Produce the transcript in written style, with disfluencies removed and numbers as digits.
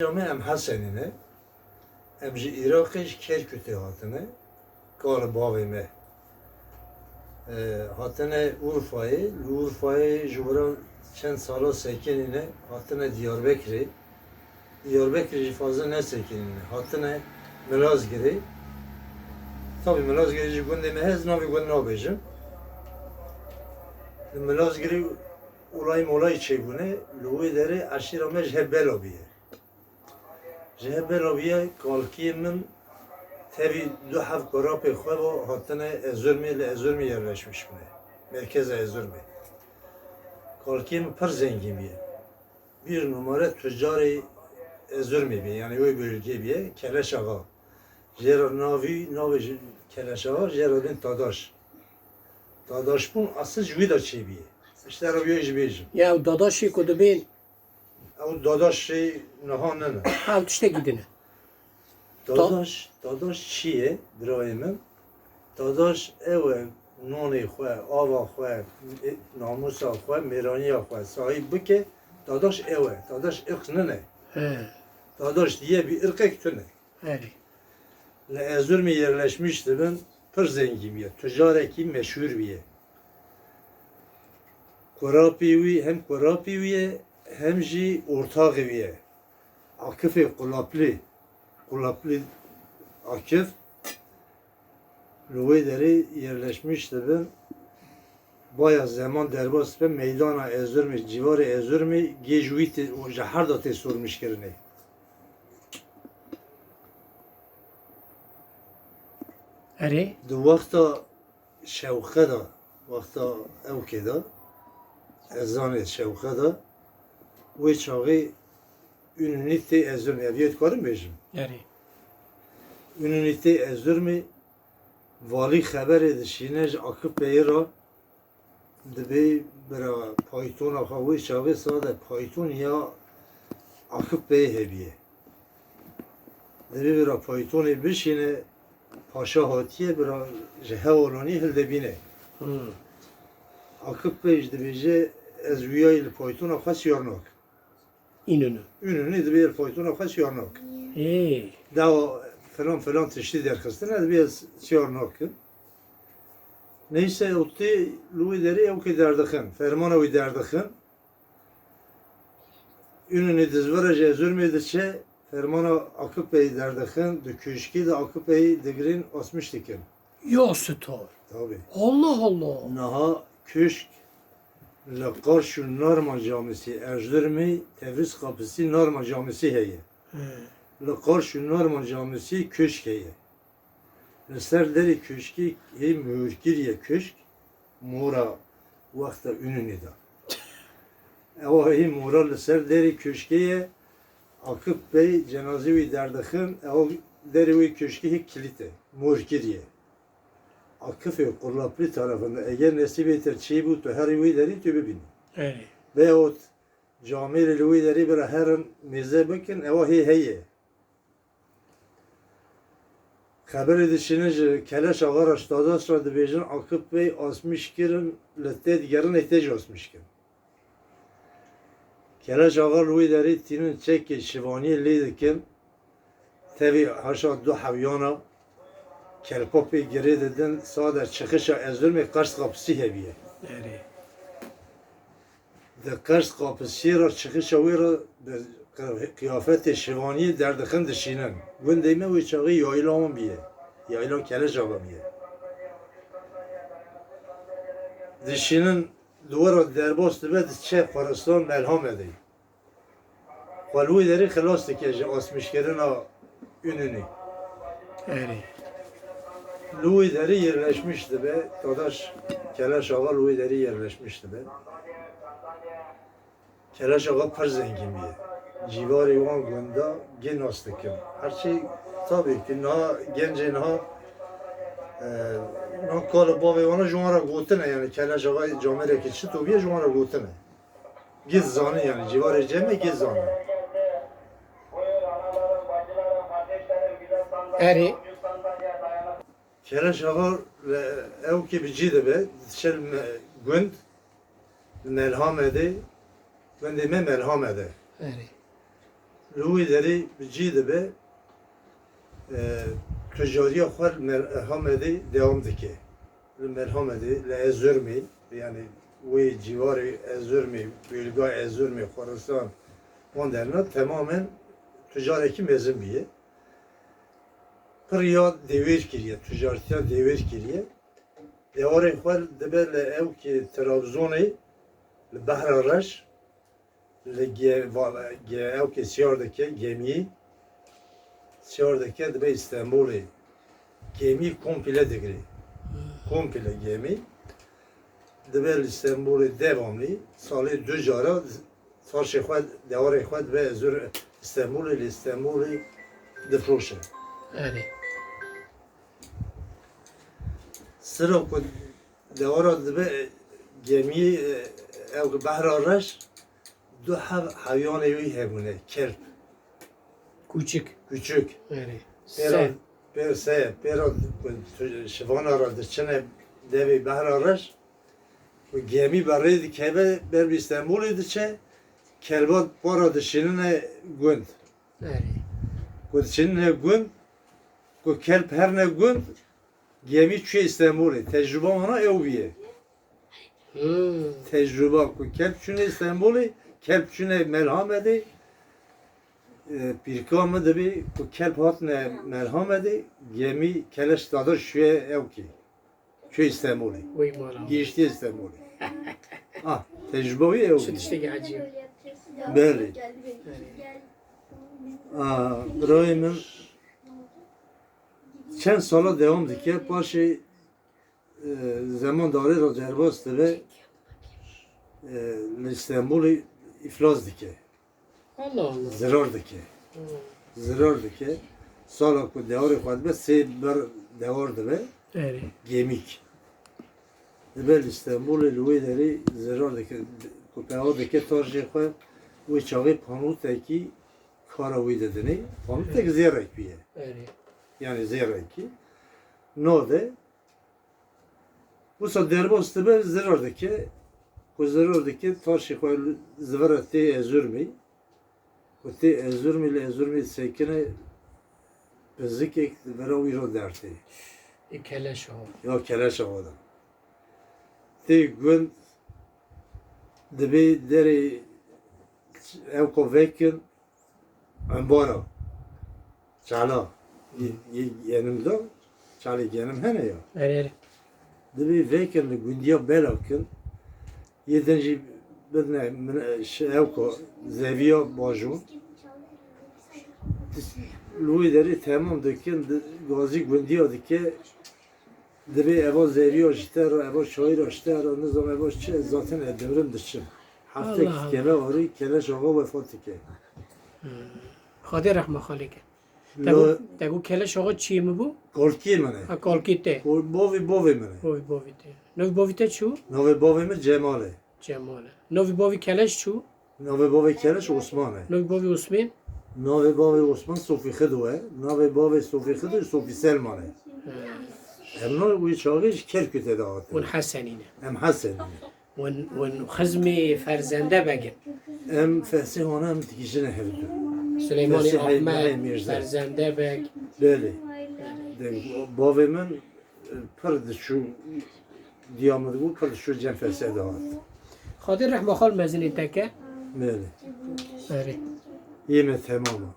Ama em Hesenine, em ji Iraqê ji Kerkûtê hatine, kar bavê me. Hatine Urfayê, li Urfayê ji wiran çend sala sekinîne hatine Diyarbekirê. Diyarbekirê jî fazla nesekinîne. Hatine Milazgirê. Tabii Milazgirê ji gundê me hez navê gund nabêjim. Li Milazgirê olay çêbûne, li wê derê eşîra me ji hev belaviye. Ji hev belaviye kalkiyê min tevî du hev korapê xwe ve hatine Ezurmê, li Ezurmê yerleşmiş bûne. Merkeza Ezurmê. Kalkiyê min pir zengîn biye. Bir numara tüccarê Ezurmê biye, yani wê bölgê biye, Keleş Ağa. Jêra navê Keleş Ağa, jêra bin Dadaş. Dadaş bûn asıl ji wî de çêbiye. İşte ev ji bêjim. Ya dadaşê ku dibên Ew Dadaşê niha nene. hev tiştekî dine. Dadaş çi ye birayê min? Dadaş ew e nonê xwe, ava xwe, namusa xwe, mêraniya xwe sahîb bike, dadaş ew e. Dadaş irq nene. He, Dadaş diye bir irqek tune. herî. Li Ezurmê yerleşmiş dibin, pir zengîn biye. Tücarekî meşhur biye. Kurapî wî hem kurapî wî ye, hem jî ortağê wî ye. Akifê Kulapli Akif li wê derê yerleşmiş dibin. Baya zaman derbas ve meydana Ezurmê, civarê Ezurmê gêj wî ji her da tê sormuşkirinê. Herî. Di wexta şewxe da, wexta ewkê da, ezanê şewxe da, wê çaxê Ünite Ezurmê, ev yê dikarim bêjim. Herî. Ünite Ezurmê, valî xeberê dişîne ji Akif Beyê ra dibe bira paytona xwe wê çaxê sade payton ya Akif Beyê hebiye. Dibe bira paytonê bişîne, paşa hatiye bira ji hevalanî hildebîne. Akif Bey ji dibêje ez wiyayê li paytona xwe siyar nakim. İnönü. Ününü dibe li paytona xwe siyar nakim. Hey. Dawa falan tiştî derxistin dibe ez siyar nakim. Neyse otti li wê derê ew kê derdixin, fermana wî derdixin. Ününü dizvira ji Ezurmê diçe, fermana Akif Bey derdixin, di köşkî de Akif Bey digirin asmış dikin. Ya star. Tabii. Allah Allah. Naha köşk li qarşû Narman Camisi Erzurumê Tebriz kapısı Narman Camisi heye. He. Li qarşû Narman Camisi köşk heye. Li ser derê köşkî hey mühürkiriye köşk mora wexta Ününê da. Ew hey mora li ser derê köşkê ye Akif Bey cenazê wî derdixin ew derê wê köşkê hey kilît e mûrkiriye. Akifê Kulapli tarafında eğer nesibê te çêbû tu herî wê derî tu bibînî. Herî. Veyahut camê li wê derî bira herin mêze bikin ewa hê heye. Xeberê dişîne ji Keleş Ağa ra ji Dadaş ra dibêjin Akif Bey asmış kirin li tê digerinê tê jî asmış kirin. Keleş Ağa li wê derî tînin çekê şivaniyê lê dikin. Tevî haşa du hevyana kelpopê girê didin sade çıkışa Ezurmê Qers kapısı hebiye. Herî. Di Qers kapısî ra çıkışa wê ra kıyafetê şivaniyê derdixin dişînin. Gundê me wê çaxê yaylan biye. Yaylan Keleş Ağa biye. Dişînin duvara derbas dibe diçe Xwaristan Melhamedê. Xwe li wê derê xilas dike ji asmışkirina Ününê. Herî. Li wê derê yerleşmiş dibe, Dadaş Keleş Ağa li wê derê yerleşmiş dibe. Keleş Ağa pir zengîn biye. Civarê wan gunda gen nas dikin. Herçi tabii ki niha gencê niha kala bavê wan ji wan re gotine yani Keleş Ağa camerekî çi to biye ji wan re gotine. Giz zanî yani civarê cem e giz zanî. Herî. Keleş Ağa ew kê bi cî dibe, diçe gund li Melhamedê, gundê me Melhamedê. Herî. لوی داری جی دبه تجاری خود مرحمدی دوام دکه مرحمدی لازرمی yani وی civarı Erzurumi, bölge Erzurumi, Khorasan onlarına tamamen ticareti mezun biye. Pırya devir kiriye, ticaretiye devir kiriye. Devarı xwal dibe le ev ki Trabzon'u le Bahra Raş le ev ki Siyardaki gemiyi Siyardaki dibe İstanbul'u gemi komple digri. Komple gemi. Dibe İstanbul'u devamlı salı 2 jara sarşı xwal devarı xwal ve İstanbul'u difroşe. eri. Sıra ku devara dibe gemi ev Bahra Raş du hayvan evi hebune kelp Küçük. küçük. Eri. Pera pera şivana ra dişine devi Bahra Raş bu gemi barı dikebe ber İstanbul'u diçe kelbat para dişine gund. Eri. Ku dişine gund ku kelp her ne gund gemi çü İstanbul'u tecrübe ona eviye. Tecrübe ku kelp çüne İstanbul'u kelp çüne merhamedi pirkamı da bir ku kelp hatne merhamedi gemi keleş dadır şüye ev ki çü İstanbul'u. Uy mala. Geçti İstanbul'u. Ah tecrübe ev. Süt işte acı. Belli. Burayımın çend sala devam dike başı zaman darı ra cerbastı ve İstanbul'u iflas dike. Allah Allah. Zarar dike. Zarar dike. Sala ku devarı xwad be sê ber devar dibe Eri. gemik. Dibe İstanbul'u wê derê zarar dike. Ku pewa dike tarjê xwe wê çavê panutekî kara wê didinê. Panutek zêrek biye. Eri. Yani zêrekî. Node bu sa derbas dibe zarar dike. Ku zarar dike tarjê xwe zivera tê Erzurumî. Ku tê Erzurumî li Erzurumî sekine bizikek vera wî ro dertê. Keleş o. Ya keleş avada. Tê gund dibe derê ev ku vekin embara. Çala. Yanımda çala yanım hene ya. Eri eri. Dibe vekin li gundiya belakin yedinci بدنا من شاوكو زاوية باجون لوی داری تمام دکن گازی گوندی دکه دبی اوا زاویة جتر اوا شایر اشتر نظام اوا چه zaten edemrم دشم هفته Allah کلا آری کلاش آقا وفات که خاطر رحمه خالی که. لا تگو کلش آقا چیه می بو؟ korki منه Ha kalkite. باوی منه Bovi bovite. Novi bovite çu? نوی باوی من جماله Cemale. Novi bovi keleş çu? نوی باوی کلاش عثمانه Novi bovi Osman? نوی باوی عثمان صوفی خدوه نوی باوی صوفی خدو صوفی سلمانه Emna bu çağış Kerkük'te dağıttı. Wen Hasanine. Em Hasan. Wen xizmi ferzende begin. Em Fehsi ona em dikişine hevdu. Süleymani Fehsi Hayır Ahmet Mirza. ferzende beg. Böyle. Babamın pırdı şu diyamadı bu pırdı şu cenfese dağıttı. Xadir rahme xal mezini teke. Böyle. Eri. Yeme tamamı.